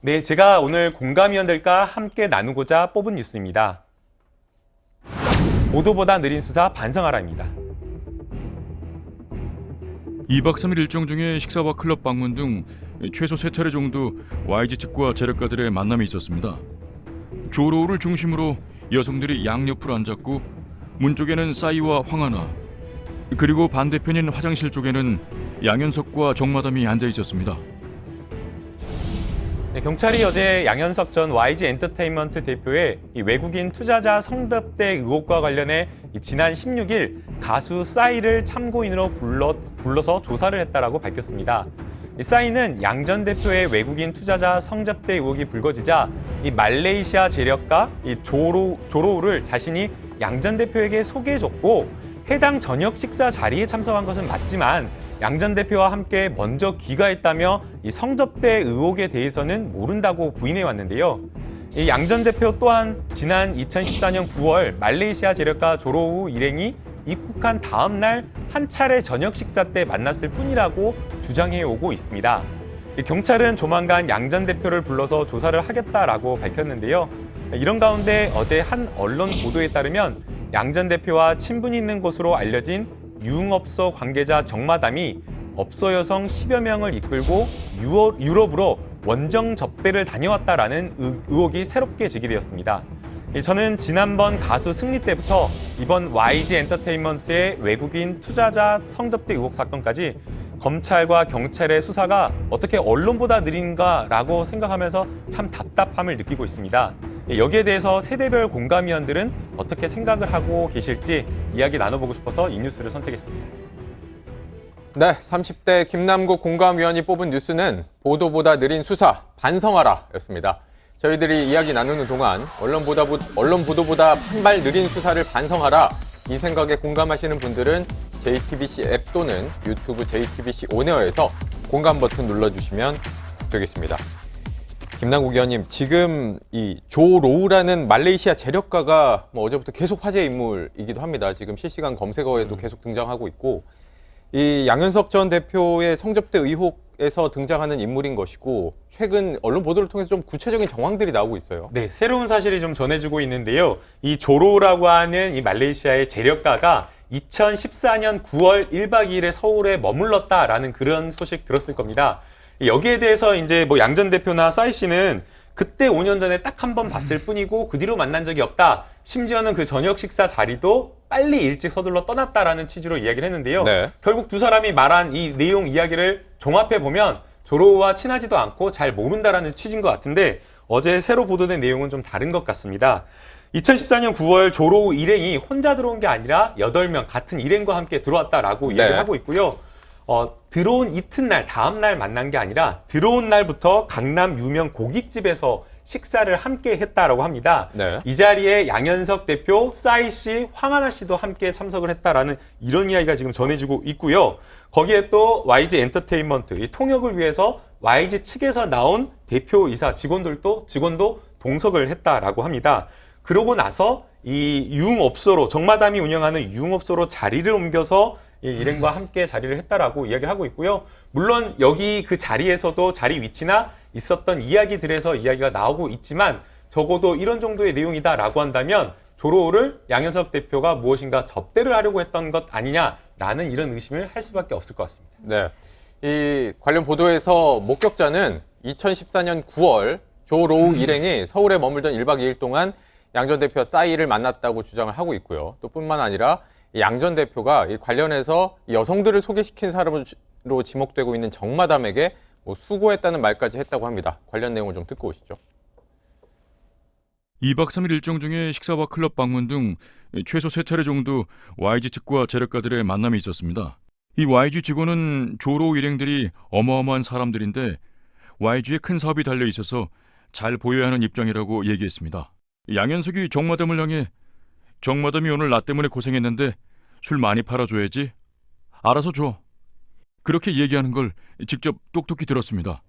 네, 제가 오늘 공감위원들과 함께 나누고자 뽑은 뉴스입니다. 보도보다 느린 수사 반성하라입니다. 2박 3일 일정 중에 식사와 클럽 방문 등 최소 3차례 정도 YG 측과 재력가들의 만남이 있었습니다. 조로우를 중심으로 여성들이 양옆으로 앉았고 문 쪽에는 싸이와 황하나, 그리고 반대편인 화장실 쪽에는 양현석과 정마담이 앉아 있었습니다. 네, 경찰이 어제 양현석 전 YG 엔터테인먼트 대표의 외국인 투자자 성접대 의혹과 관련해 지난 16일 가수 싸이를 참고인으로 불러서 조사를 했다라고 밝혔습니다. 싸이는 양 전 대표의 외국인 투자자 성접대 의혹이 불거지자 이 말레이시아 재력가 조로우를 자신이 양 전 대표에게 소개해줬고, 해당 저녁 식사 자리에 참석한 것은 맞지만 양 전 대표와 함께 먼저 귀가했다며 이 성접대 의혹에 대해서는 모른다고 부인해 왔는데요. 이 양 전 대표 또한 지난 2014년 9월 말레이시아 재력가 조로우 일행이 입국한 다음 날 한 차례 저녁 식사 때 만났을 뿐이라고 주장해 오고 있습니다. 경찰은 조만간 양 전 대표를 불러서 조사를 하겠다라고 밝혔는데요. 이런 가운데 어제 한 언론 보도에 따르면 양 전 대표와 친분이 있는 것으로 알려진 유흥업소 관계자 정마담이 업소 여성 10여 명을 이끌고 유럽으로 원정 접대를 다녀왔다라는 의혹이 새롭게 제기되었습니다. 저는 지난번 가수 승리 때부터 이번 YG 엔터테인먼트의 외국인 투자자 성접대 의혹 사건까지 검찰과 경찰의 수사가 어떻게 언론보다 느린가라고 생각하면서 참 답답함을 느끼고 있습니다. 여기에 대해서 세대별 공감위원들은 어떻게 생각을 하고 계실지 이야기 나눠보고 싶어서 이 뉴스를 선택했습니다. 네, 30대 김남국 공감위원이 뽑은 뉴스는 보도보다 느린 수사, 반성하라 였습니다. 저희들이 이야기 나누는 동안 언론 보도보다 한 발 느린 수사를 반성하라, 이 생각에 공감하시는 분들은 JTBC 앱 또는 유튜브 JTBC 온에어에서 공감 버튼 눌러주시면 되겠습니다. 김남국 의원님, 지금 이 조로우라는 말레이시아 재력가가 어제부터 계속 화제 인물이기도 합니다. 지금 실시간 검색어에도 계속 등장하고 있고, 이 양현석 전 대표의 성접대 의혹에서 등장하는 인물인 것이고, 최근 언론 보도를 통해서 좀 구체적인 정황들이 나오고 있어요. 네, 새로운 사실이 좀 전해지고 있는데요. 이 조로우라고 하는 이 말레이시아의 재력가가 2014년 9월 1박 2일에 서울에 머물렀다라는 그런 소식 들었을 겁니다. 여기에 대해서 이제 양 전 대표나 싸이 씨는 그때 5년 전에 딱 한 번 봤을 뿐이고 그 뒤로 만난 적이 없다. 심지어는 그 저녁 식사 자리도 빨리 일찍 서둘러 떠났다라는 취지로 이야기를 했는데요. 네. 결국 두 사람이 말한 이 내용 이야기를 종합해 보면 조로우와 친하지도 않고 잘 모른다라는 취지인 것 같은데, 어제 새로 보도된 내용은 좀 다른 것 같습니다. 2014년 9월 조로우 일행이 혼자 들어온 게 아니라 8명 같은 일행과 함께 들어왔다라고 이야기를 하고 있고요. 들어온 이튿날, 다음 날 만난 게 아니라 들어온 날부터 강남 유명 고깃집에서 식사를 함께 했다라고 합니다. 네. 이 자리에 양현석 대표, 싸이 씨, 황하나 씨도 함께 참석을 했다라는 이런 이야기가 지금 전해지고 있고요. 거기에 또 YG 엔터테인먼트, 이 통역을 위해서 YG 측에서 나온 대표이사 직원도 동석을 했다라고 합니다. 그러고 나서 이 유흥업소로, 정마담이 운영하는 유흥업소로 자리를 옮겨서 이 일행과 함께 자리를 했다라고 이야기를 하고 있고요. 물론 여기 그 자리에서도 자리 위치나 있었던 이야기들에서 이야기가 나오고 있지만, 적어도 이런 정도의 내용이다라고 한다면 조로우를 양현석 대표가 무엇인가 접대를 하려고 했던 것 아니냐라는 이런 의심을 할 수밖에 없을 것 같습니다. 네, 이 관련 보도에서 목격자는 2014년 9월 조로우 일행이 서울에 머물던 1박 2일 동안 양 전 대표와 싸이를 만났다고 주장을 하고 있고요. 또 뿐만 아니라 양 전 대표가 이 관련해서 여성들을 소개시킨 사람으로 지목되고 있는 정마담에게 수고했다는 말까지 했다고 합니다. 관련 내용을 좀 듣고 오시죠. 2박 3일 일정 중에 식사와 클럽 방문 등 최소 3차례 정도 YG 측과 재력가들의 만남이 있었습니다. 이 YG 직원은 조로우 일행들이 어마어마한 사람들인데 YG에 큰 사업이 달려 있어서 잘 보여야 하는 입장이라고 얘기했습니다. 양현석이 정마담을 향해 정마담이 오늘 나 때문에 고생했는데 술 많이 팔아줘야지. 알아서 줘. 그렇게 얘기하는 걸 직접 똑똑히 들었습니다.